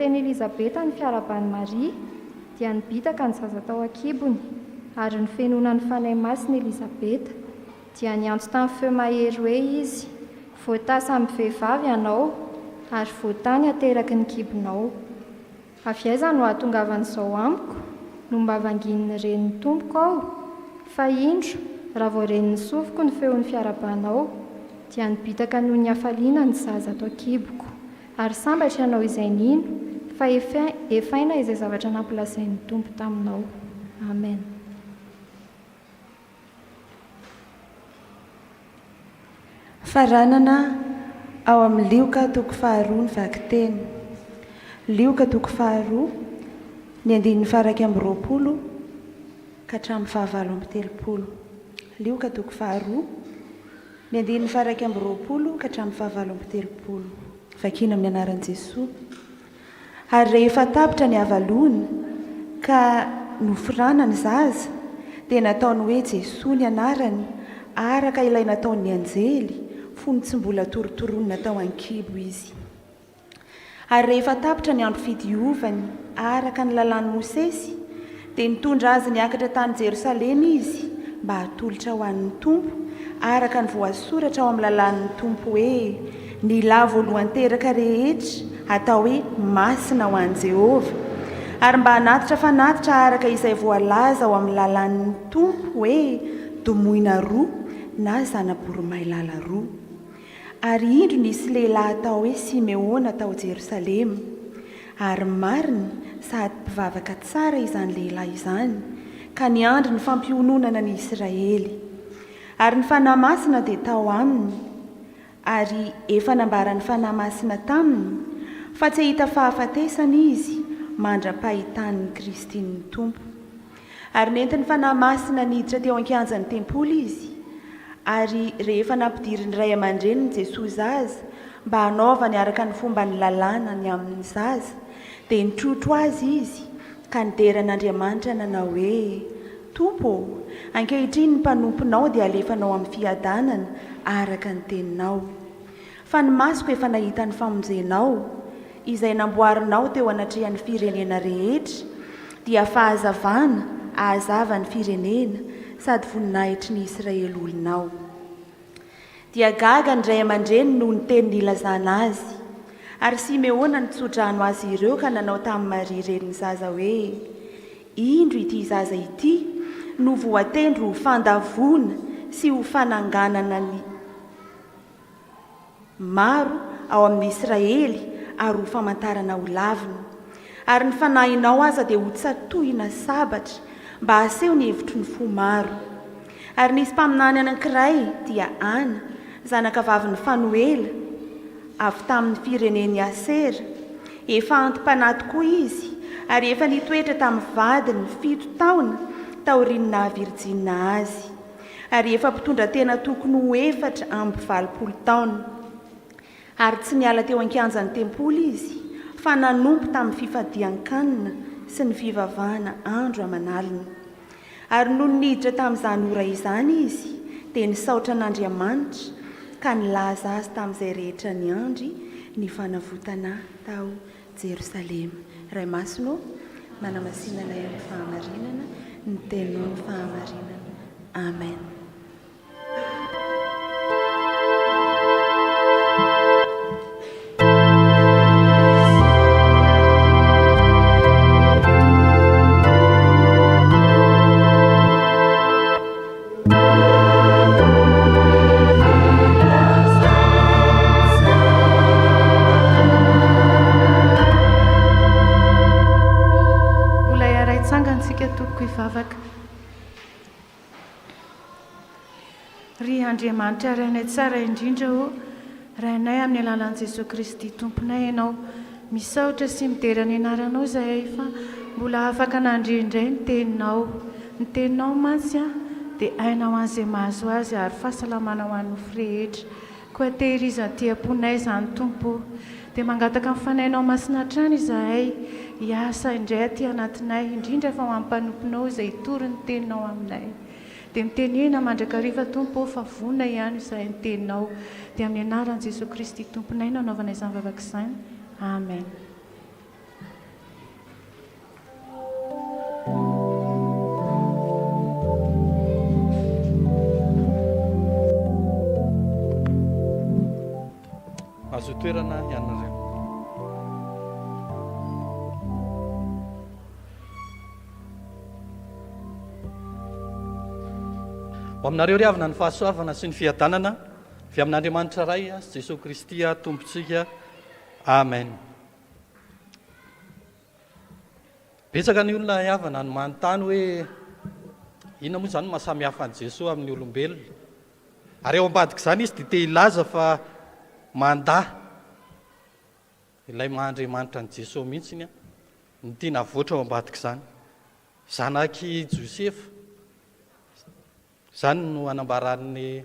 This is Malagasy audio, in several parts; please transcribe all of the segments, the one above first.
Teny Elizabeta ny fiarabany Maria dia nibitaka ny zaza tao an-kibony ary ny fenonan'ny fanahy masina Elizabeta dia niantso tamin'ny feo mahery hoe izy voatasa amin'ny vehivavy ianao ary voatany ateraky ny kibonao. Avy aiza no ahatongavan'izao amiko no mba vangin'ny renin'ny tompoko aho fa indro raha vao renin'ny sofiko ny feon'ny fiarabanao dia nibitaka noho ny hafaliana ny zaza ato an-kiboko ary sambatra ianao izay nino fa efaina izay zavatra nampilazain'ny tompo taminao. Amen. Faranana ao amin'ny lioka toko faharoa ny vakiteny. Lioka toko faharoa ny 9:20 ka hatramin'ny 9:30. Lioka toko faharoa ny 9:20 ka hatramin'ny 9:30. Vakiana amin'ny anaran'i Jesosy. Ary rehefa tapitra ny avalony ka nofirana ny zaza dia nataony hoe Jesosy ny anarany araka ilay nataon'ny anjely fony tsy mbola torotoronina tao an-kibo izy. Ary rehefa tapitra ny andro fidiovany araka ny lalàn'i Mosesy dia nitondra azy niakatra tany Jerosalema izy mba hatolotra ho an'ny tompo araka ny voasoratra ao amin'ny lalàn'ny tompo hoe ny lahy voalohany teraka rehetra atao hoe masina ho an'i Jehova ary mba hanatitra fanatitra araka izay voalaza ao amin'ny lalàn'ny tompo hoe domoina roa na zanaboromailala roa. Ary indro nisy lehilahy atao hoe Simeona tao Jerosalema ary mariny sady mpivavaka tsara izany lehilahy izany ka niandry ny fampiononana ny Israely. Ary ny fanahy masina dia tao aminy ary efa nambara ny fanahy masina taminy fa tsy hita fahafatesana izy mandra-pahitan'ny Kristin'ny tompo. Ary nentin'ny fanahy masina niditra teo an-kianjan'ny tempoly izy ary rehefa nampidiry ny ray aman-dreniny Jesosy azy mba hanaovany araka ny fomba ny lalàna ny amin'ny zaza dia nitrotro azy izy ka nideran'Andriamanitra nanao hoe Tompo, ankehitriny ny mpanomponao dia alefanao amin'ny fiadanana araka ny teninao. Fa ny masoko efa nahita ny famonjenao izay namboarinao teo anatrehan'ny firenena rehetra dia fahazavana ahazava ny firenena sady voninahitry ny Israely olonao. Dia gaga ny ray aman-dreny noho ny teny nilazana azy ary Simeona nitsodrano azy ireo ka nanao tamin'ny Maria reniny zaza hoe indro ity zaza ity no voatendro ho fandavona sy ho fananganana ny maro ao amin'ny Israely ary ho famantarana ho lavina. Ary ny fanahinao aza dia ho tsatohina sabatra mba aseho ny hevitry ny fo maro. Ary nisy mpaminany anankiray dia Ana, zanaka vavin'ny Fanuela, avy tamin'ny fireneny Asera. Efa antim-panahy tokoa izy ary efa nitoetra tamin'ny vadiny 7 taona taoriana Virjina azy. Ary efa mpitondra tena tokony ho 4 taona. Ary tsy niala teo an-kianjan'ny tempoly izy fa nanompo tamin'ny fifadian-kanina sy ny fivavahana andro aman'alina. Ary noho niditra tamin'izany ora izany izy dia nisaotra an'Andriamanitra ka nilaza azy tamin'izay rehetra ny andry ny fanavotana tao Jerosalema. Ray masino manamasinana eo ny fahamarinana, ny teninao ny fahamarinana. Amen. Ry Andriamanitra rainay tsara indrindra o, rainay amin'ny alalan'i Jesosy Kristy tomponay ianao misaotra sy midera ny anaranao izay fa mbola afaka nandrindray ny teninao mantsy a dia ainao an'izay mahazo azy ary fahasalamana ho an'ny nofo rehetra koa tehirizany tiam-ponay izany tompo dia mangataka amin'ny fanahinao masina hatrany izahay hiasa indray aty anatinay indrindra fa ho amin'ny mpanomponao izay hitory ny teninao aminay. Dia mitenena mandrakariva tompo fa vonona ihany izay ny teninao dia amin'ny anaran'i Jesosy Kristy tomponay nanaovana izany vavaka izany. Amen. toerana ianareo. Ho aminareo ry havana ny fahasoavana sy ny fiadanana avy amin'Andriamanitra ray sy Jesosy Kristy tompontsika. Amen. Betsaka ny olona havana ny manontany hoe inona moa izany mahasamihafa an' Jesosy amin'ny olombelona. Ary eo ambadika izany izy dia te hilaza fa mandahy ilay maha-Andriamanitra an' Jesosy mihitsiny ny tiana voatra ao ambadika izany. Zanaky Josefa, izany no anambaran'ny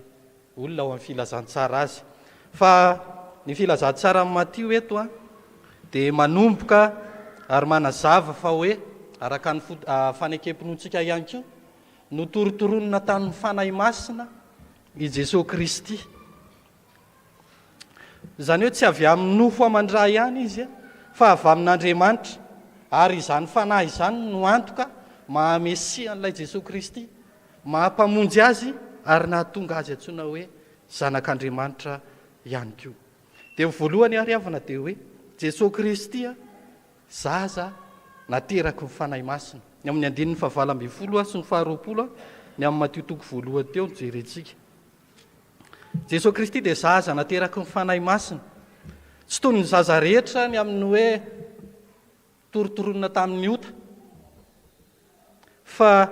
olona ao amin'ny filazantsara azy. Fa ny filazantsara amin'ny Matio eto dia manomboka ary manazava fa hoe araka ny fanekempinontsika ihany koa no torotoronina tamin'ny fanahy masina i Jesosy Kristy. Izany hoe tsy avy amin'ny nofo amandray ihany izy fa avy amin'Andriamanitra, ary izany fanahy izany no antoka mahamesia an'ilay Jesosy Kristy, mahampamonjy azy ary nahatonga azy antsoina hoe zanak'Andriamanitra ihany koa. Dia voalohany ary havana dia hoe Jesosy Kristy zaza nateraky ny fanahy masina. Ny amin'ny 9:20 sy ny 20 ny amin'ny Matio toko voalohany teo jerentsika. Jesosy Kristy dia zaza nateraky ny fanahy masina, tsy toy ny zaza rehetra ny amin'ny hoe torotoronina tamin'ny ota, fa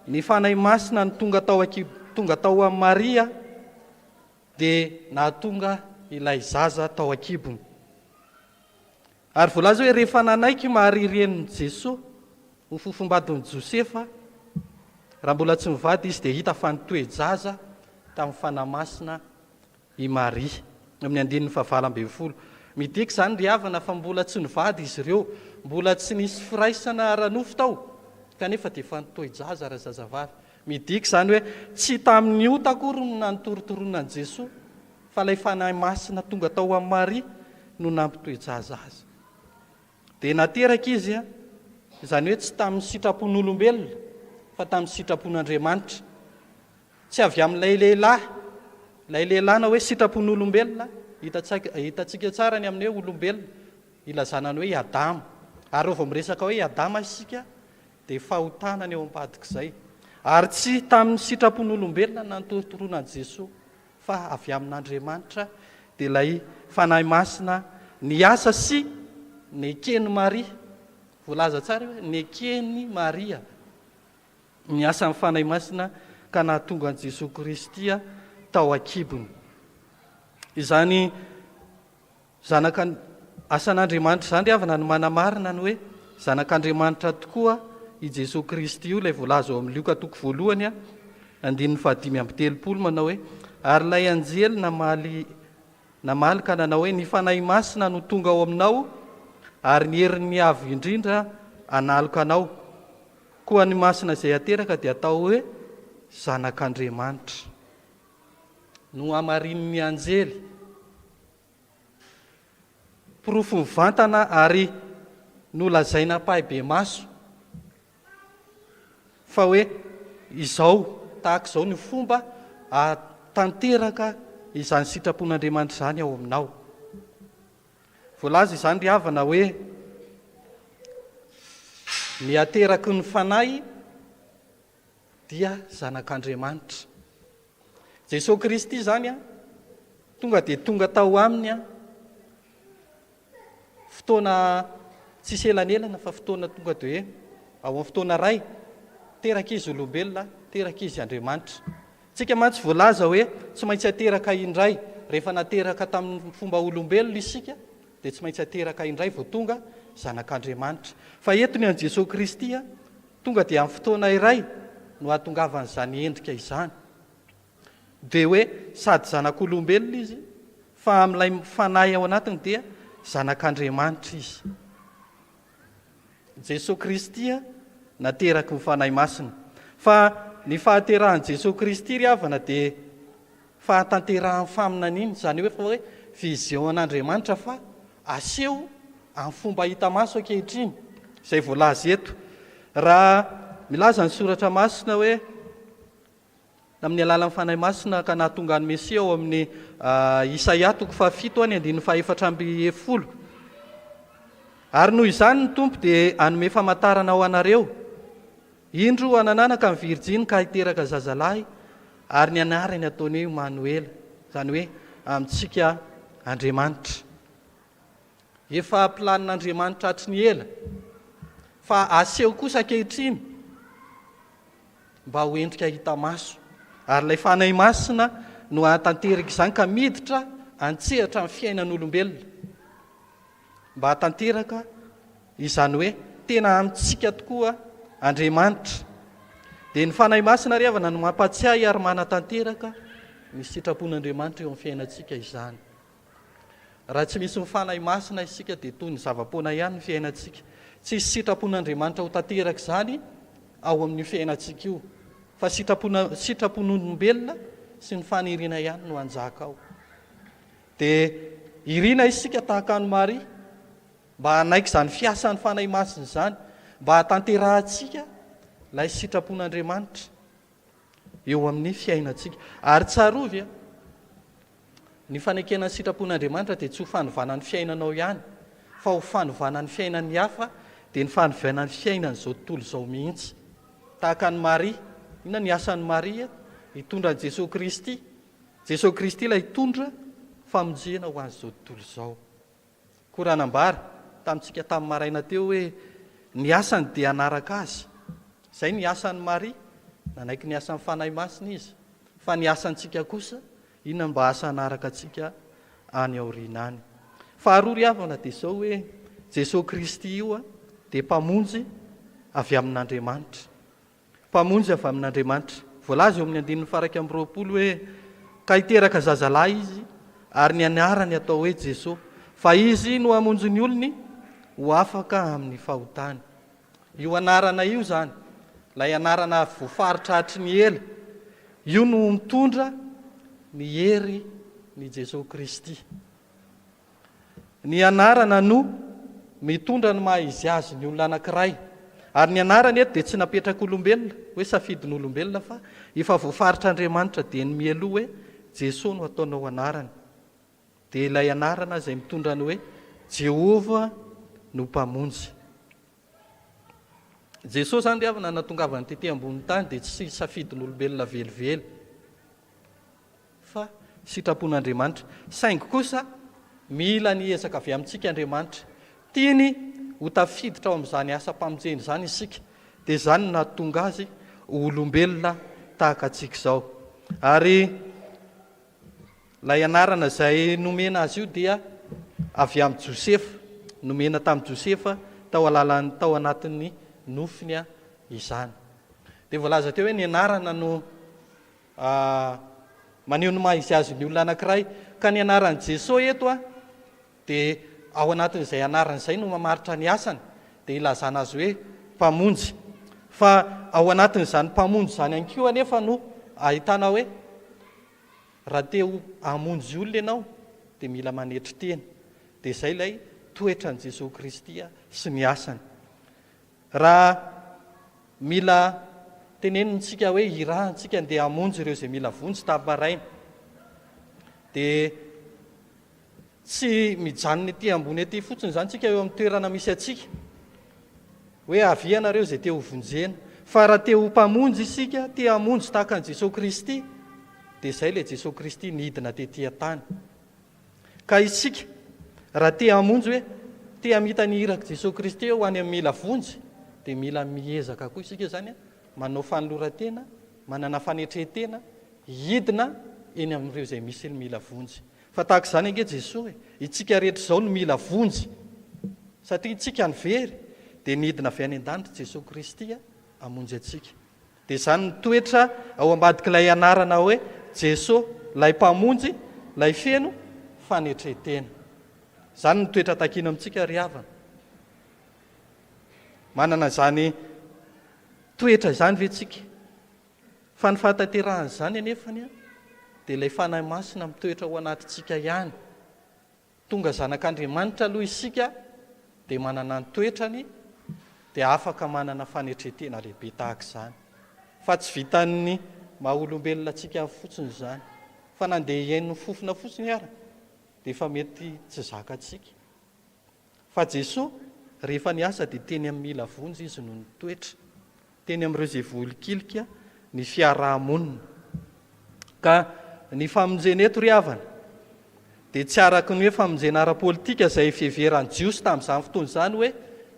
ny fanahy masina ny tonga tao amin'ny Maria dia nahatonga ilay zaza tao an-kibony. Ary voalaza hoe rehefa nanaiky Maria renin'i Jesosy ho fofombadon'i Josefa, raha mbola tsy mivady izy dia hita fa nitoejaza tamin'ny fanahy masina i Maria. Amin'ny 9:20 midika izany ry havana fa mbola tsy nivady izy ireo, mbola tsy nisy firaisana ara-nofo tao, kanefa dia efa nitoejaza raha zazavavy. Midika izany hoe tsy tamin'ny ota akory no nanotorotoronan' Jesosy, fa ilay fanahy masina tonga tao amin'ny Maria no nampitoejaza azy. Dia nateraka izy izany hoe tsy tamin'ny sitrapon'olombelona fa tamin'ny sitrapon'Andriamanitra. Tsy avy amin'ilay lehilahy, ilay lehilahy na hoe sitrapon'olombelona, hitantsika tsara ny amin'ny hoe olombelona ilazana ny hoe Adama. Ary rehefa miresaka hoe Adama isika dia fahotanany eo ambadika izay. Ary tsy tamin'ny sitrapon'olombelona nanotorotoronan' Jesosy, fa avy amin'Andriamanitra dia ilay fanahy masina niasa sy nekeny Maria. Voalaza tsara hoe nekeny Maria niasa amin'ny fanahy masina ka nahatonga an' Jesosy Kristy tao an-kibony. Izany asan'Andriamanitra izany ry havana ny manamarina ny hoe zanak'Andriamanitra tokoa i Jesosy Kristy io. Ilay voalaza ao amin'ny Luka toko voalohany 5:30 manao hoe ary ilay anjely namaly ka nanao hoe ny fanahy masina no tonga ao aminao ary ny herin'ny avy indrindra analoka anao, koa ny masina izay ateraka dia atao hoe zanak'Andriamanitra. No amarin'ny anjely, porofo mivantana ary nolazaina pahibe maso fa hoe izao tahaka izao ny fomba tanteraka izany sitrapon'Andriamanitra izany ao aminao. Voalaza izany ry havana hoe ny ateraky ny fanahy dia zanak'Andriamanitra. Jesosy Kristy izany tonga dia tonga tao aminy fotoana tsisy elanelana, fa fotoana tonga dia hoe ao amin'ny fotoana ray teraka izy olombelona, teraka izy Andriamanitra. Tsika mantsy voalaza hoe tsy maintsy ateraka indray. Rehefa nateraka tamin'ny fomba olombelona isika dia tsy maintsy ateraka indray vao tonga zanak'Andriamanitra. Fa eto ny an' Jesosy Kristy tonga dia amin'ny fotoana iray no ahatongavan'izany endrika izany, dia hoe sady zanak'olombelona izy, fa amin'ilay fanahy ao anatiny dia zanak'Andriamanitra izy. Jesosy Kristy nateraky ny fanahy masina. Fa ny fahaterahan'i Jesosy Kristy ry havana dia fahatanterahany faminaniana, izany hoe fa hoe vizion an'Andriamanitra fa aseho amin'ny fomba hita maso ankehitriny, izay voalaza eto. Raha milaza ny soratra masina hoe amin'ny alalan'ny fanahy masina ka nahatonga ny Mesia ao amin'ny Isaia 7:7-10. Ary noho izany ny tompo dia anome famantarana ao anareo, indro anananaka ny Virjiny ka hiteraka zazalahy, ary ny anarany ataony hoe Manuela, izany hoe amintsika Andriamanitra. Efa planin'Andriamanitra hatry ny ela, fa aseho kosa ankehitriny mba ho endrika hita maso. Ary ilay fanahy masina no hatanteraka izany ka miditra antsehatra amin'ny fiainan'olombelona, mba hatanteraka izany hoe tena amintsika tokoa Andriamanitra. Dia ny fanahy masina riavana no mampatsiahy ary manatanteraka ny sitrapon'Andriamanitra eo amin'ny fiainantsika izany. Raha tsy misy ny fanahy masina isika dia toy ny zava-poana ihany ny fiainantsika. Tsy sitrapon'Andriamanitra ho tanteraka izany ao amin'ny fiainantsika io, fa sitrapon'olombelona sy ny faniriana ihany no anjaka ao. Dia irina isika tahaka ny Maria mba hanaiky izany fiasan'ny fanahy masina izany, mba hatanterahantsika ilay sitrapon'Andriamanitra eo amin'ny fiainantsika. Ary tsarovy ny fanekena ny sitrapon'Andriamanitra dia tsy ho fanovana ny fiainanao ihany, fa ho fanovana ny fiainan'ny hafa, dia ny fanovana ny fiainan'izao tontolo izao mihitsy. Tahaka ny Maria, inona ny asan'ny Maria? Hitondra ny Jesosy Kristy. Jesosy Kristy ilay hitondra famonjena ho an'izao tontolo izao. Koranambary tamintsika tamin'ny maraina teo hoe ny asany dia hanaraka azy. Izay ny asan'ny Maria, nanaiky ny asan'ny fanahy masina izy. Fa ny asantsika kosa, inona mba asa hanaraka antsika any aoriana any. Faharoa ry havana dia izao hoe Jesosy Kristy io dia mpamonjy avy amin'Andriamanitra. Mpamonjy avy amin'Andriamanitra. Voalaza eo amin'ny 9:20 hoe ka hiteraka zazalahy izy, ary ny anarany atao hoe Jesosy, fa izy no hamonjy ny olony ho afaka amin'ny fahotany. Io anarana io zany, ilay anarana voafaritra hatry ny ela, io no mitondra ny hery ny Jesosy Kristy. Ny anarana no mitondra ny maha izy azy ny olona anankiray. Ary ny anarany eto dia tsy napetraka olombelona, hoe safidin'olombelona, fa efa voafaritra Andriamanitra dia ny mialoha hoe Jesosy no ataonao anarany. Dia ilay anarana izay mitondra ny hoe Jehova no mpamonjy. Jesosy zany ry havana natongavany tetỳ ambony tany dia tsy safidin'olombelona velively, fa sitrapon'Andriamanitra. Saingy kosa mila ny ezaka avy amintsika Andriamanitra, tiany ho tafiditra ao amin'izany asa-pamonjeny izany isika, dia izany nahatonga azy olombelona tahaka antsika izao. Ary ilay anarana izay nomena azy io dia avy amin'ny Josefa, nomena tamin'ny Josefa tao anatin'ny nofiny izany. Dia voalaza teo hoe ny anarana no maneho ny maha izy azy ny olona anankiray, ka ny anaran'i Jesosy eto dia ao anatin'izay anarana izay no mamaritra ny asany, dia ilazana azy hoe mpamonjy. Fa ao anatin'izany mpamonjy izany ihany koa anefa no ahitana hoe raha teo hamonjy olona ianao dia mila manetry tena. Dia izay ilay toetran'i Jesosy Kristy sy ny asany. Raha mila tenenintsika hoe irahantsika andeha hamonjy ireo izay mila vonjy tamin'ny dia tsy mijanona ety ambony ety fotsiny izany tsika eo amin'ny toerana misy atsika hoe avy ianareo izay te ho vonjena, fa raha te ho mpamonjy isika, te hamonjy tahaka an'i Jesosy Kristy, dia izay ilay Jesosy Kristy nidina tetỳ tany. Ka isika raha te hamonjy hoe te hamita ny iraka Jesosy Kristy ho any amin'ny mila vonjy, dia mila miezaka koa isika zany manao fanoloran-tena, manana fanetretena, hidina eny amin'ireo izay misy ny mila vonjy. Fa tahaka izany ange Jesosy, itsika rehetra izao no mila vonjy, satria itsika ny very, dia nidina avy any an-danitra Jesosy Kristy hamonjy atsika. Dia izany ny toetra ao ambadika ilay anarana hoe Jesosy, ilay mpamonjy, ilay feno fanetretena. Izany ny toetra takina amintsika ry havana. Manana izany toetra izany ve tsika? Fa ny fahatanterahana izany anefany dia ilay fanahy masina mitoetra ao anatintsika ihany. Tonga zanak'Andriamanitra aloha isika dia manana ny toetrany, dia afaka manana fanetretena lehibe tahaka izany. Fa tsy vitan'ny maha-olombelona atsika fotsiny zany fa nandeha iain'ny fofona fotsiny ara dia efa mety tsy zaka atsika fa Jesosy rehefa niasa dia teny amin'ny mila vonjy izy no nitoetra teny amin'ireo izay volikilika ny fiarahamonina ka ny famonjena eto ry havana dia tsy araka ny hoe famonjena ara-politika izay fiheveran'ny jiosy tamin'izany fotoana izany hoe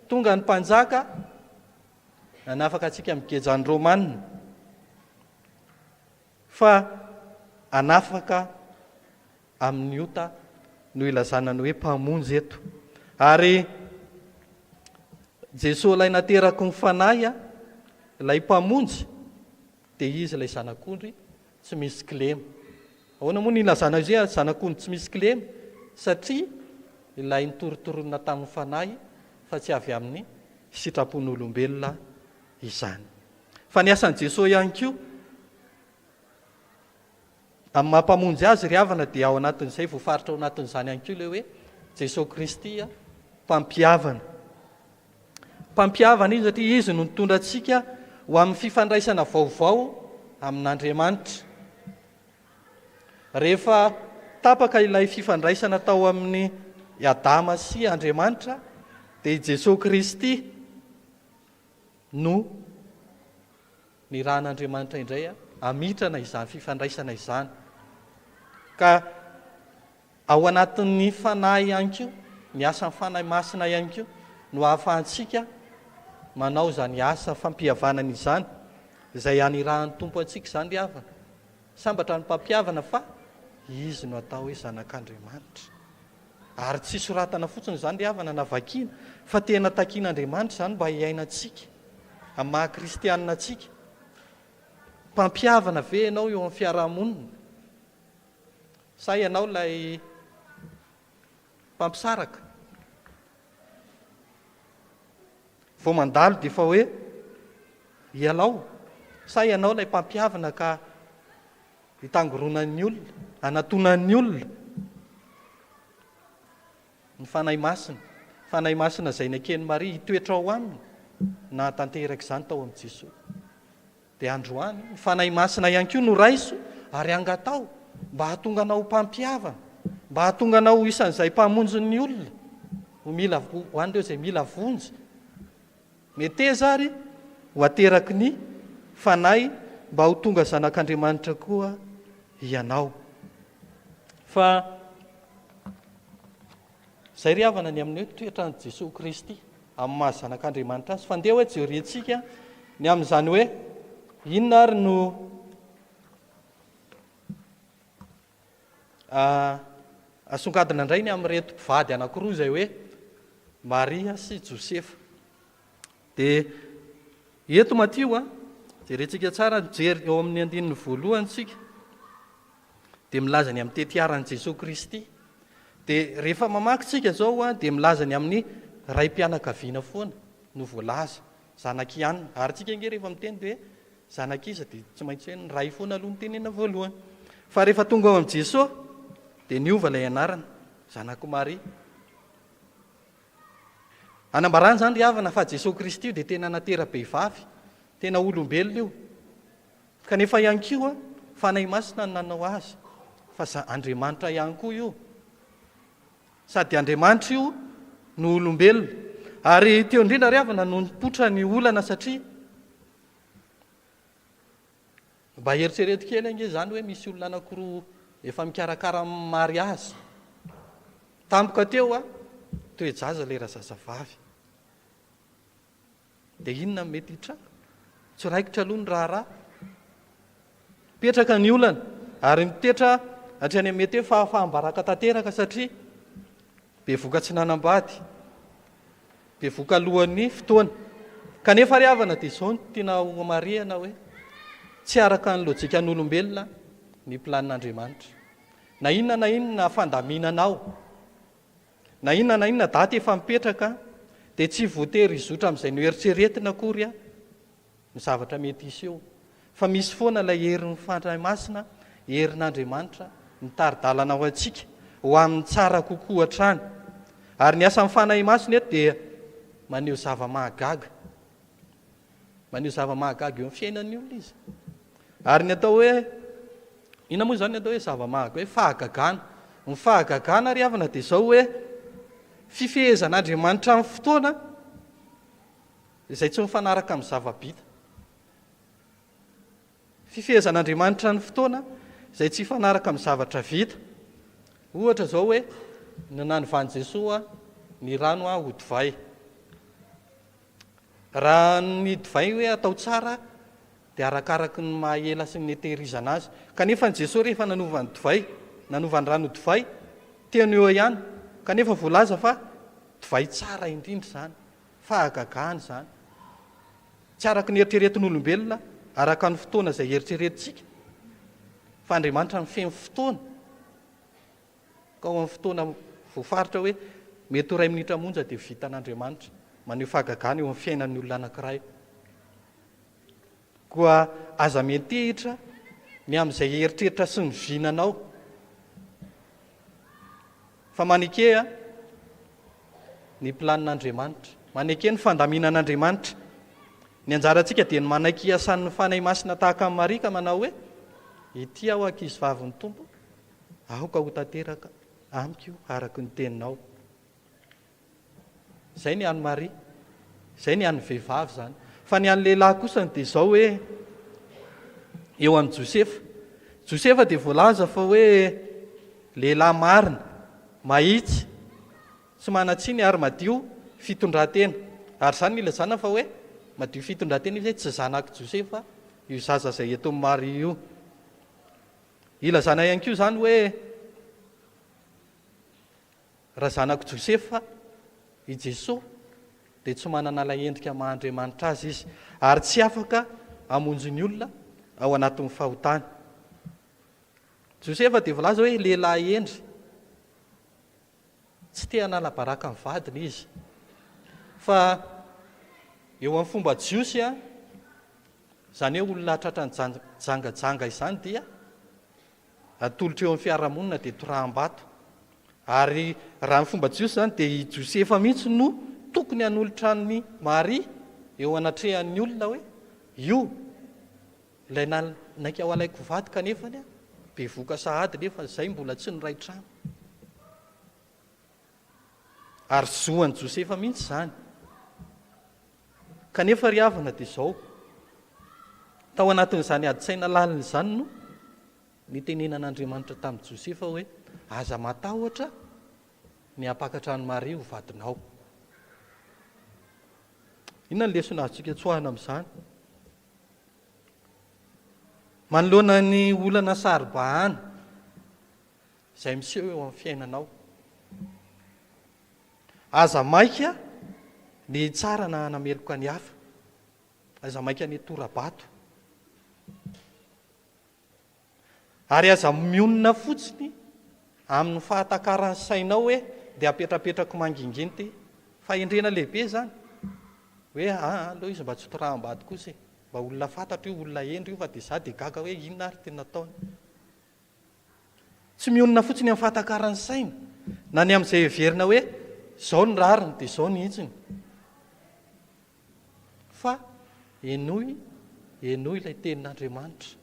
tonga ny mpanjaka nanafaka atsika migejany romanina fa anafaka amin'ny ota no ilazana ny hoe mpamonjy eto ary Jesosy ilay nateraka ny fanahy ilay mpamonjy dia izy ilay zanak'ondry tsy misy kilema. Ahoana moa ny ilazana izy hoe zanak'ondry tsy misy kilema? Satria ilay nitorotorona tamin'ny fanahy fa tsy avy amin'ny sitrapon'olombelona izany. Fa ny asan'i Jesosy ihany koa amin'ny mampamonjy azy ry havana dia ao anatin'izay voafaritra ao anatin'izany ihany koa ilay hoe Jesosy Kristy mpampihavana. Mpampihavana izy satria izy no nitondra antsika ho amin'ny fifandraisana vaovao amin'Andriamanitra. Rehefa tapaka ilay fifandraisana tao amin'ny Adama sy Andriamanitra dia Jesosy Kristy no ny ran'Andriamanitra indray amitrana izany fifandraisana izany. Ka ao anatin'ny fanahy ihany koa, ny asan'ny fanahy masina ihany koa no ahafahantsika manao izany asa fampihavanana izany izay anirahany tompo antsika izany ry havana. Sambatra ny mpampihavana fa izy no atao hoe zanak'Andriamanitra. Ary tsy soratana fotsiny izany ry havana na vakiana fa tena takian'Andriamanitra izany mba hiainantsika amin'ny maha-kristianina antsika. Mpampihavana ve ianao eo amin'ny fiarahamonina? Sa ianao ilay mpampisaraka? Vao mandalo dia fa hoe ialao. Sa ianao ilay mpampihavana ka hitangoronan'ny olona, anatonan'ny olona? Ny fanahy masina. Fanahy masina izay nakeny Maria hitoetra ao aminy na tanteraka izany tao amin'ny Jesosy. Dia androany ny fanahy masina ihany koa no raiso ary angatao mba hahatonga anao mpampihavana, mba hahatonga anao isan'izay mpamonjy olona ho an'ireo izay mila vonjy. Meteza ary ho ateraky ny fanahy mba ho tonga zanak'Andriamanitra koa ianao. Fa izay ry havana ny amin'ny hoe toetran'i Jesosy Kristy amin'ny maha zanak'Andriamanitra azy. Fa ndeha hoe jerentsika ny amin'izany hoe inona ary no asongadina indray ny amin'ny reto mpivady anankiroa izay hoe Maria sy Josefa. Dia eto Matio jerentsika tsara jery eo amin'ny 9 tsika dia milaza ny amin'ny tetiaran'i Jesosy Kristy. Dia rehefa mamaky tsika zao dia milaza ny amin'ny raim-pianakaviana foana no voalaza zanak'ianina. Ary tsika nge rehefa miteny dia zanak'iza dia tsy maintsy hoe ny ray foana aloha ny tenena voalohany. Fa rehefa tonga ao amin'i Jesosy dia niova ilay anarana zanak'i Maria. Anambarana izany ry havana fa Jesosy Kristy io dia tena natera-behivavy, tena olombelona io. Kanefa ihany koa fanahy masina no nanao azy, fa Andriamanitra ihany koa io. Sady Andriamanitra io no olombelona. Ary teo indrindra ry havana no nipotra ny olana satria mba eritrereto kely ange izany hoe misy olona anankiroa efa mikarakara mary azy. Tampoka teo toe-jaza ilay razazavavy. Dia inona mety hitraka? Tsy raikitra aloha ny raharaha. Petraka ny olana ary mitetra hatrany mety hoe fahambaraka tanteraka satria be voka tsy nanambady, be voka alohan'ny fotoana. Kanefa ry havana dia izao no tiana ho marihana hoe tsy araka ny lojikan'olombelona ny planin'Andriamanitra. Na inona fandaminanao, na inona daty efa mipetraka dia tsy voatery izotra amin'izay no eritreretina akory ny zavatra mety isy eo. Fa misy foana ilay herin'ny fanahy masina, herin'Andriamanitra nitaridalana ho antsika ho amin'ny tsara kokoa hatrany. Ary ny asan'ny fanahy masina eto dia maneho zava-mahagaga. Maneho zava-mahagaga eo amin'ny fiainan'ny olona izy. Ary ny atao hoe ina moa zany ny atao hoe zava-mahaka hoe fahagagana. Ny fahagagana ry havana dia izao hoe fifehezan'Andriamanitra amin'ny fotoana izay tsy mifanaraka amin'ny zava-bita. Fifehezan'Andriamanitra ny fotoana izay tsy mifanaraka amin'ny zavatra vita. Ohatra zao hoe nanovan'i Jesosy ny rano ho divay. Raha ny divay hoe atao tsara dia arakaraky ny mahela sy ny tehirizana azy. Kanefa ny Jesosy rehefa nanovany divay, nanovany rano divay, teny eo ihany. Kanefa voalaza fa divay tsara indrindra zany, fahagagana zany. Tsy araka ny eritreretin'olombelona, araka ny fotoana izay eritreretintsika. Fa Andriamanitra mifehy fotoana. Ka ao amin'ny fotoana voafaritra hoe mety 2 minitra monja dia vitan'Andriamanitra. Maneho fahagagana eo amin'ny fiainan'ny olona anankiray. Koa aza metehitra ny amin'izay eritreritra sy ny vinanao. Fa maneke ny planin'Andriamanitra, maneke ny fandaminan'Andriamanitra. Ny anjarantsika dia ny manaiky asan'ny fanahy masina tahaka amin'ny Marika manao hoe ity aho ankizy vavin'ny Tompo, aoka ho tanteraka amiko araky ny teninao. Izay ny an'ny Maria, izay ny an'ny vehivavy zany. Fa ny an'ny lehilahy kosa dia izao hoe eo amin'ny Josefa. Josefa dia voalaza fa hoe lehilahy marina, mahitsy, tsy manatsiny ary madio fitondran-tena. Ary izany ny ilazana fa hoe madio fitondran-tena izy tsy zanak' Josefa io zaza izay eto amin'ny Maria io. Ilazana ihany koa zany hoe raha zanak' Josefa i Jesosy dia tsy manana ilay endrika maha-Andriamanitra azy izy, ary tsy afaka hamonjy ny olona ao anatin'ny fahotany. Josefa dia voalaza hoe lehilahy endry, tsy te hanala baraka amin'ny vadiny izy. Fa eo amin'ny fomba jiosy zany hoe olona tratran'ny jangajanga izany dia atolotra eo amin'ny fiarahamonina dia toraham-bato. Ary raha ny fomba jiosy zany dia i Josefa mihitsy no tokony hanolotra ny Maria eo anatrehan'ny olona hoe io ilay naika ao alaiko vady kanefa be voka sahady nefa izay mbola tsy ny ray trano. Ary zoan'ny Josefa mihitsy zany. Kanefa ry havana dia izao, tao anatin'izany adi-tsaina lalina izany no nitenenan'Andriamanitra tamin'i Josefa hoe aza matahotra ny hampakatra ny Maria ho vadinao. Inona ny lesona azontsika tsoahana amin'izany? Manoloana ny olana saribahana izay miseho eo amin'ny fiainanao. Aza maika ny tsara na hanameloka ny hafa, aza maika ny tora-bato. Ary aza mionona fotsiny amin'ny fahatakaran'ny sainao hoe dia apetrapetrako manginginty fahendrena lehibe zany. Hoe aloha izy mba tsy toraham-bady kosa, mba olona fantatra io, olona endry io, fa dia za dia gaga hoe inona ary tena ataony. Tsy mionona fotsiny amin'ny fahatakaran'ny saina, na ny amin'izay heverina hoe zao ny rariny dia zao ny hitsiny. Fa enoy ilay tenin'Andriamanitra.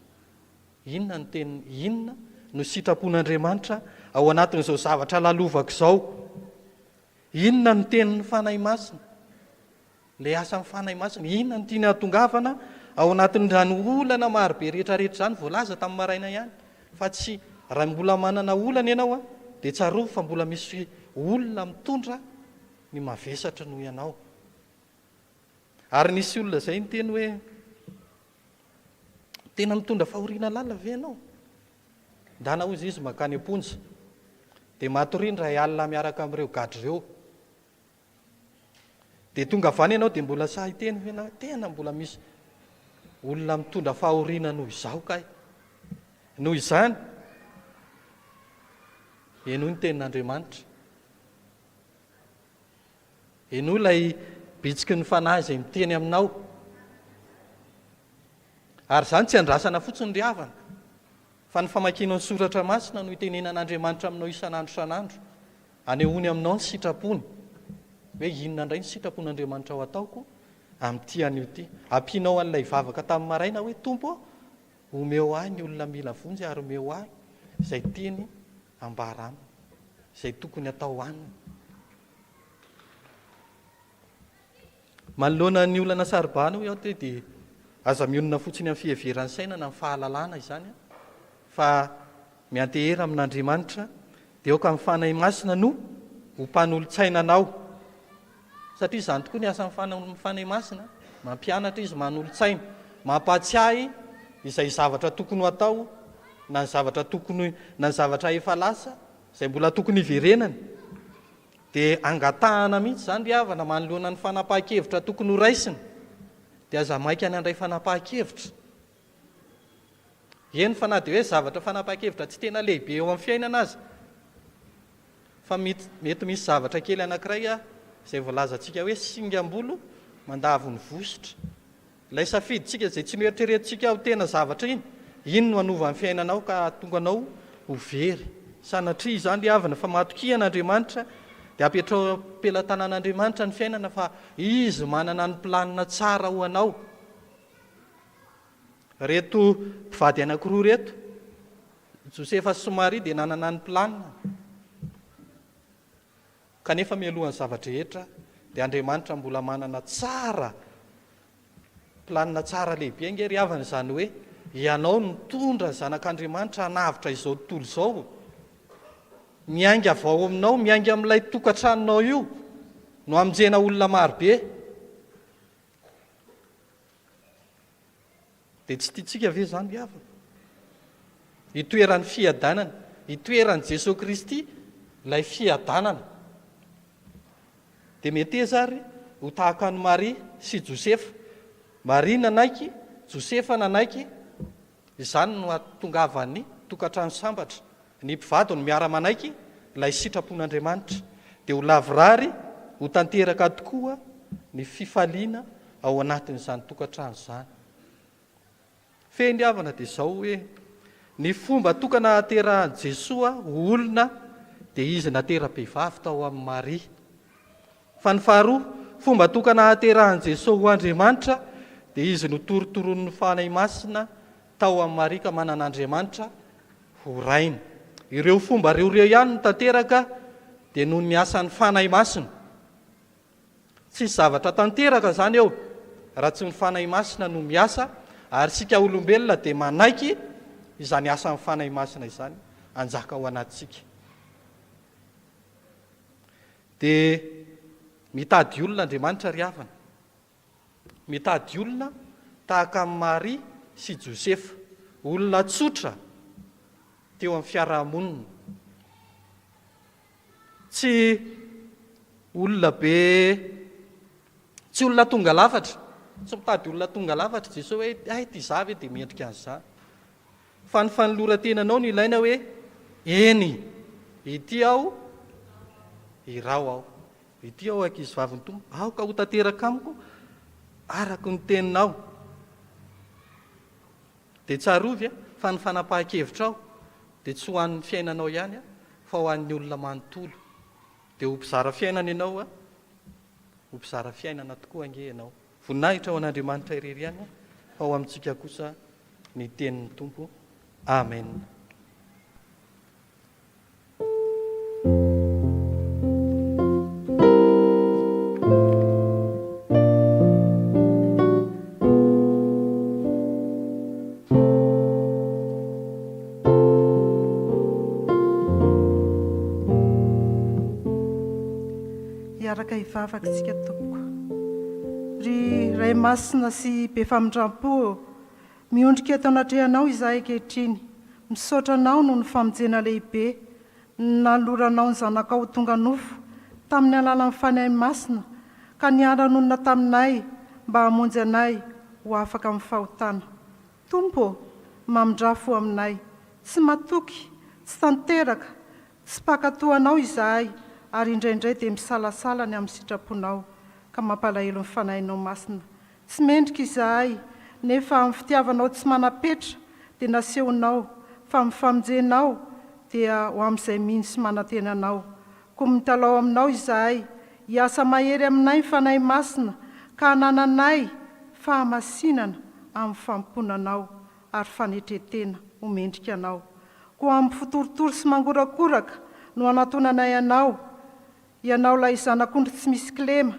Inona ny teny, inona no sitrapon'Andriamanitra ao anatin'izao zavatra lalovako izao? Inona ny tenin'ny fanahy masina? Ilay asan'ny fanahy masina, inona ny tiany hatongavana ao anatin'izany olana marobe rehetrarehetra izany voalaza tamin'ny maraina ihany. Fa tsy raha mbola manana olana ianao dia tsaroa fa mbola misy olona mitondra ny mavesatra noho ianao. Ary nisy olona izay ny teny hoe tena mitondra fahoriana lala ve ianao? Ndana hozy izy makany am-ponja dia matoriny ray alina miaraka amin'ireo gadry ireo. Dia tonga avany ianao dia mbola sahiteny hoe tena mbola misy olona mitondra fahoriana noho izao kay. Noho izany, eno ny tenin'Andriamanitra. Eno ilay bitsiky ny fanahy izay miteny aminao. Ary izany tsy andrasana fotsiny ry havana, fa ny famakiana ny soratra masina no itenenan'Andriamanitra aminao isan'andro isan'andro, anehoany aminao ny sitrapony. Hoe inona indray ny sitrapon'Andriamanitra ao ataoko amin'ity an'io ity. Ampianao an'ilay vavaka tamin'ny maraina hoe Tompo, omeo ahy ny olona mila vonjy ary omeo ahy izay tiany ambara aminy, izay tokony atao aniny. Manoloana ny olana saribana iaho dia aza mionona fotsiny amin'ny fiheveran'ny saina na amin'ny fahalalana izany, fa miantehera amin'Andriamanitra dia aoka amin'ny fanahy masina no ho mpanolotsainanao. Satria izany tokoa ny asa amin'ny fanahy masina, mampianatra izy manolotsaina, mampatsiahy izay zavatra tokony ho atao, na ny zavatra tokony na ny zavatra efa lasa izay mbola tokony hiverenany. Dia angatahana mihitsy izany ry havana manoloana ny fanapahan-kevitra tokony ho raisiny, dia aza maika ny andray fanapahan-kevitra. Eny fa na dia hoe zavatra fanapahan-kevitra tsy tena lehibe eo amin'ny fiainana azy, fa mety misy zavatra kely anankiray izay voalazantsika hoe singam-bolo mandavo ny vosotra. Ilay safiditsika izay tsy noeritreretintsika ho tena zavatra iny no hanova ny fiainanao ka tonga anao ho very. Sanatria izany ry havana fa matokian'Andriamanitra dia apetrao am-pelatanan'Andriamanitra ny fiainana, fa izy manana ny planina tsara ho anao. Reto mpivady anankiroa reto, Josefa sy Maria, dia nanana ny planina, kanefa mialohan'ny zavatra rehetra dia Andriamanitra mbola manana tsara, planina tsara lehibe nge ry havana, izany hoe ianao nitondra zanak'Andriamanitra hanavitra izao tontolo izao, miainga avao aminao, miainga amin'ilay tokantranonao io no hamonjena olona marobe. Dia tsy tiantsika ve izany ry havana? Hitoeran'ny fiadanana, hitoeran'i Jesosy Kristy ilay fiadanana. Dia mety zary ho tahaka ny Maria sy Josefa. Maria nanaiky, Josefa nanaiky, izany no ahatongavan'ny tokantrano sambatra. Ny mpivady no miara-manaiky ilay sitrapon'Andriamanitra, dia ho lavirary, ho tanteraka tokoa ny fifaliana ao anatin'izany tokantrano izany. Feny havana dia izao hoe ny fomba tokana haterahan'i Jesosy olona dia izy natera-behivavy tao amin'ny Maria. Fa ny faharoa, fomba tokana haterahan'i Jesosy ho Andriamanitra dia izy no torotoronin'ny fanahy masina tao amin'ny Maria ka manan'Andriamanitra ho rainy. Ireo fomba ireo ihany no tanteraka dia noho ny asan'ny fanahy masina. Tsy zavatra tanteraka izany eo raha tsy ny fanahy masina no miasa, ary sika olombelona dia manaiky izany asan'ny fanahy masina izany anjaka ao anatsika. Dia mitady olona Andriamanitra ry havana, mitady olona tahaka amin'ny Maria sy Josefa, olona tsotra teo amin'ny fiarahamonina, tsy olona be, tsy olona tonga lafatra, tsy mitady olona tonga lafatra Jesosy hoe ty zavy dia mendrika an'izany, fa ny fanoloran-tenanao no ilaina hoe eny, ity aho irao aho, ity aho ankizy vavy ny Tompo, aho ka ho tanteraka amiko araka ny teninao. Dia tsarovy fa ny fanapahan-kevitra aho dia tsy ho an'ny fiainanao ihany fa ho an'ny olona manontolo. Dia ho mpizara fiainana ianao ho mpizara fiainana tokoa ange ianao. Voninahitra ao an'Andriamanitra irery ihany fa ho amintsika kosa ny tenin'ny Tompo. Amen. Iaraka hivavaka tsika toko. Ry ray masina sy be famindram-po, miondrika eto anatrehanao izahay ankehitriny, misaotra anao noho ny famonjena lehibe, naloranao ny zanakao ho tonga nofo tamin'ny alalan'ny fanahy masina, ka niara-nonina taminay mba hamonjy anay ho afaka amin'ny fahotana. Tompo, mamindrafo aminay, tsy matoky, tsy tanteraka, tsy pakatoanao izahay, ary indraindray dia misalasala ny amin'ny sitraponao ka mampalahelo ny fanahinao masina. Tsy mendrika izahay, nefa amin'ny fitiavanao tsy manapetra dia nasehonao, fa amin'ny famonjenao dia ho amin'izay mino sy manantenanao. Koa mitalao aminao izahay, hiasa mahery aminay ny fanahy masina ka hanananay fahamasinana amin'ny famponanao, ary fanetretena homendrika anao. Koa amin'ny fotoritory sy mangorakoraka no anatonanay ianao lay zanak'ondry tsy misy kilema,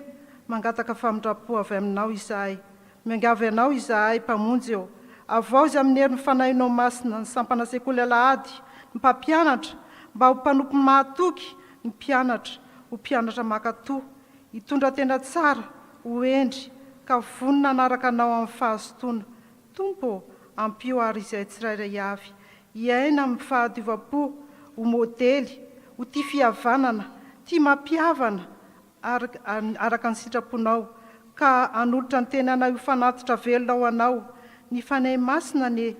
mangataka famindrapo avy aminao izahay. Miangavy anao izahay mpamonjy eo, avao izy amin'ny herin'ny fanahinao masina ny sampana sekoly Alahady, ny mpampianatra, mba ho mpanompo mahatoky ny mpianatra, ho mpianatra makatoa, hitondra tena tsara, ho endry, ka vonina anaraka anao amin'ny fahazotoana. Tompo, ampio ary izay tsirairay avy, iaina amin'ny fahadiova-po, ho modely, ho tia fihavanana, tia mampiavana, araka ny sitraponao, ka anolotra ny tena anao fanatitra velona ao anao, ny fanay masina ny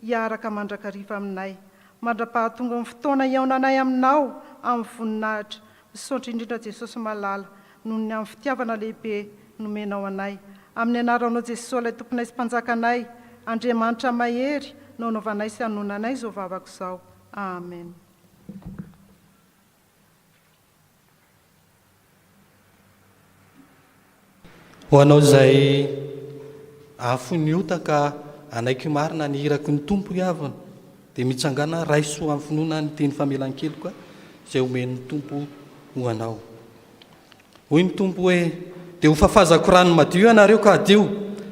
hiaraka mandrakariva aminay. Mandra-pahatonga amin'ny fotoana iaonanay aminao amin'ny voninahitra. Misaotra indrindra Jesosy malala, noho ny amin'ny fitiavana lehibe nomenao anay. Amin'ny anaranao Jesosy ilay tomponay sy mpanjakanay, Andriamanitra mahery, no anaovanay sy hanonanay izao vavako izao. Amen. Ho anao izay afoniota ka anaiky marina ny iraky ny tompo iavana, dia mitsangana raisoa amin'ny finoana ny teny famelan-kely koa izay omen'ny tompo ho anao. Hoy ny tompo hoe, dia ho fafazako rano madio ianareo ka adio,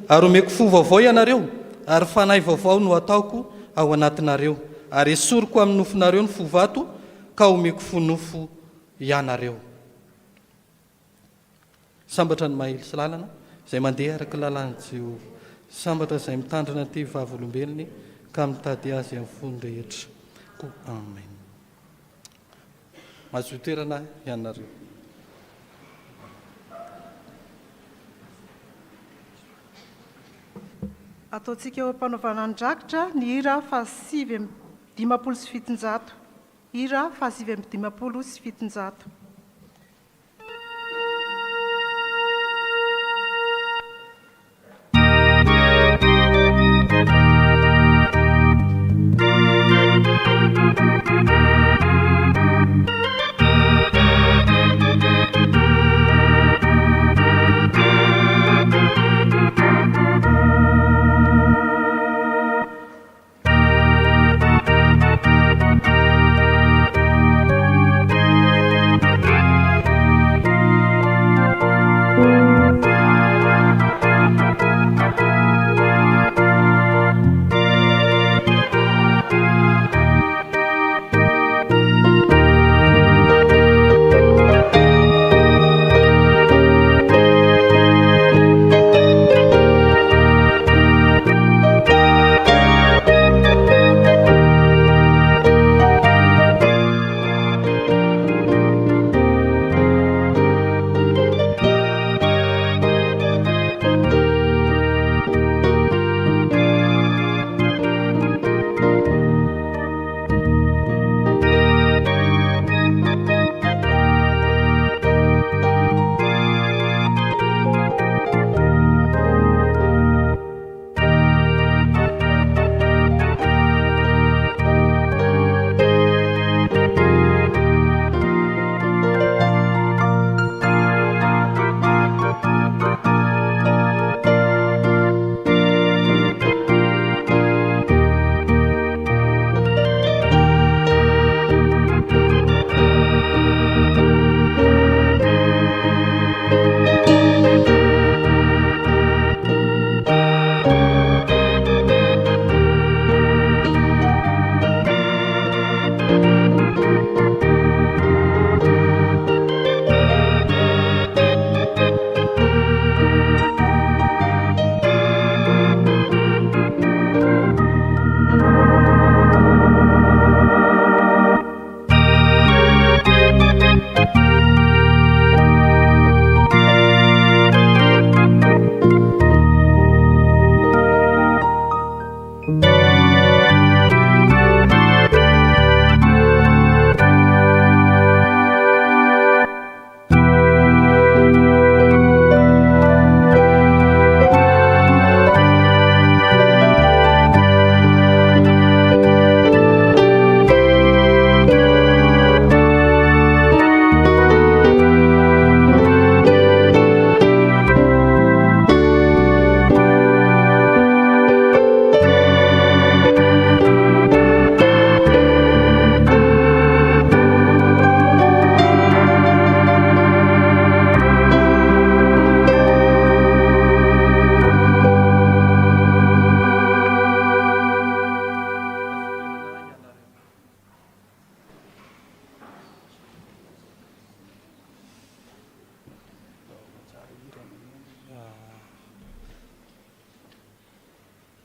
ary omeko fo vaovao ianareo, ary fanahy vaovao no ataoko ao anatinareo, ary esoriko amin'ny nofonareo ny fo vato, ka omeko fo nofo ianareo. Sambatra ny mahely sy lalana izay mandeha araka lalàna Jehovah, sambatra izay mitandrina ty vavolombelony ka mitady azy amin'ny fony rehetra. Amen. Mazoto toerana ianareo. Ataontsika eo am-panaovana an-drakitra ny hira fa 5:570. Hira fa 5:570.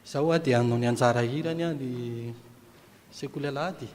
Zaho a dia hanao ny anjara hirany a ny sekoly Alahady.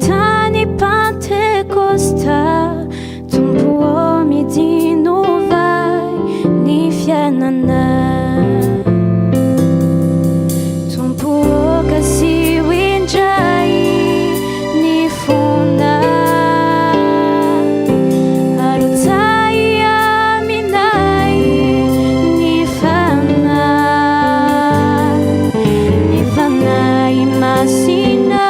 tany Pentekosta, tompo midinovay ny fiainana. Tompo kasi indray ny fona, arotsay aminay ny fanahy masina.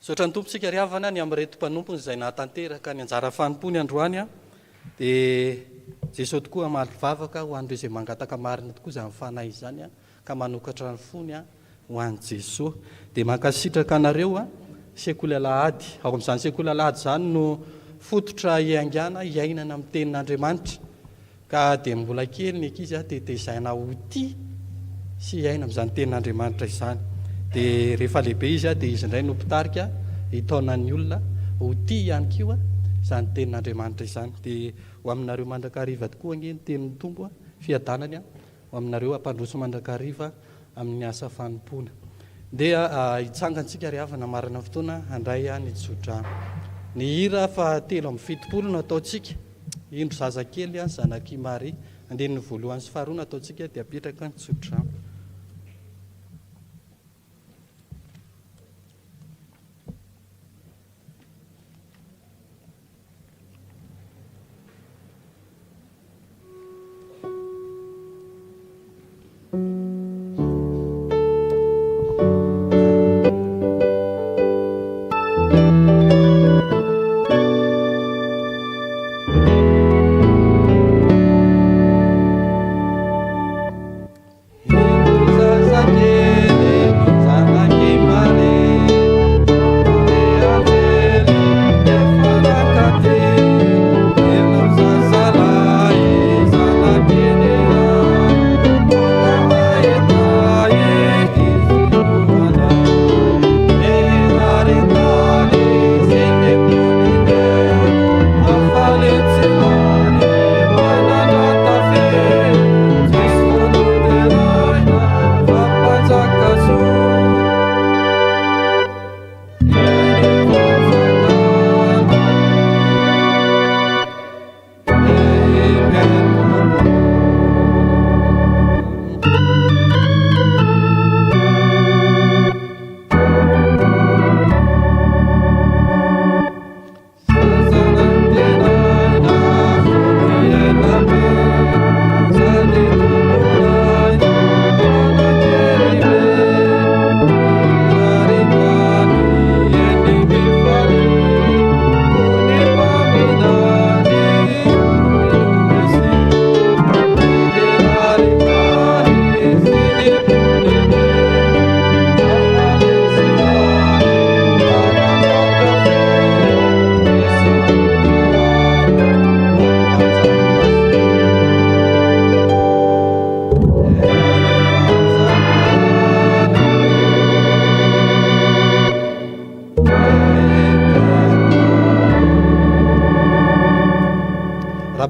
Sotra ny tompontsika riavana ny amin'ny retom-panompony izay nahatanteraka ny anjara fanompony androany a dia Jesosy tokoa malivavaka ho an'ireo izay mangataka marina tokoa izany fanahy izany a ka manokatra ny fony a ho an'i Jesosy. Dia mankasitraka anareo a Sekoly Alahady, ao amin'izany Sekoly Alahady izany no fototra hiaingana hiainana amin'ny tenin'Andriamanitra, ka dia mbola kely ny ankizy a tetezaina ho tia sy hiaina amin'izany tenin'Andriamanitra izany. Dia rehefa lehibe izy a dia izy indray no mpitarika hitaonan'ny olona ho tia ihany koa izany tenin'Andriamanitra izany. Dia ho aminareo mandrakariva tokoa ny tenin'ny tompo a fiadanany a ho aminareo ampandroso mandrakariva amin'ny asa fanompoana. Dia hitsangantsika riavana marina fotoana handray a ny tsodrano. Ny hira fa 7:70 no ataontsika, indro zazakely a zanaky Maria, andinin'ny voalohany sy faharoa no ataontsika dia apetraka ny tsodrano. Yeah.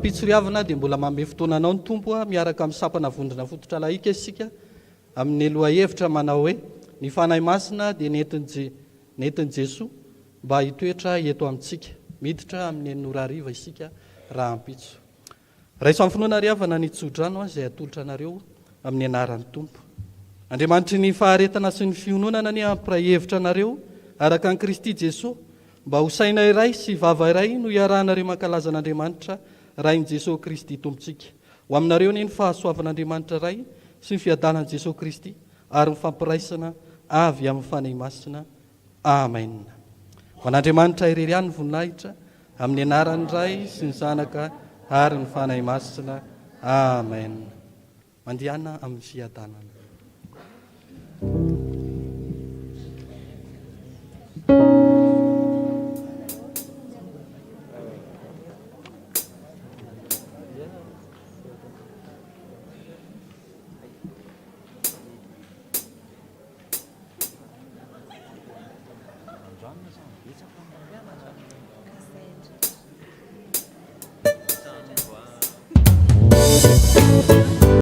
rampitsoriavana dia mbola manome fotoananao ny tompo a miaraka amin'ny sampana vondrona fototra laika isika amin'ny aloha hevitra manao hoe ny fanahy masina dia nentin'i Jesoa mba hitoetra eto amintsika miditra amin'ny enin'orariva isika raha ampitso raiso amin'ny finoana riavana ny tsodrano izay atolotra anareo amin'ny anaran'ny tompo andriamanitry ny faharetana sy ny fiononana ny ampiray hevitra anareo araka ny Kristy Jesosy mba ho saina iray sy vava iray no iarahanareo mankalaza an'Andriamanitra rain' Jesosy Kristy tompontsika ho aminareo ny fahasoavan'Andriamanitra ray sy ny fiadanan'i Jesosy Kristy ary ny fampiraisana avy amin'ny fanahy masina amen. Ho an'Andriamanitra irery ihany ny voninahitra amin'ny anaran'ny Ray sy ny Zanaka ary ny fanahy masina amen. Mandiana amin'ny fiadanana.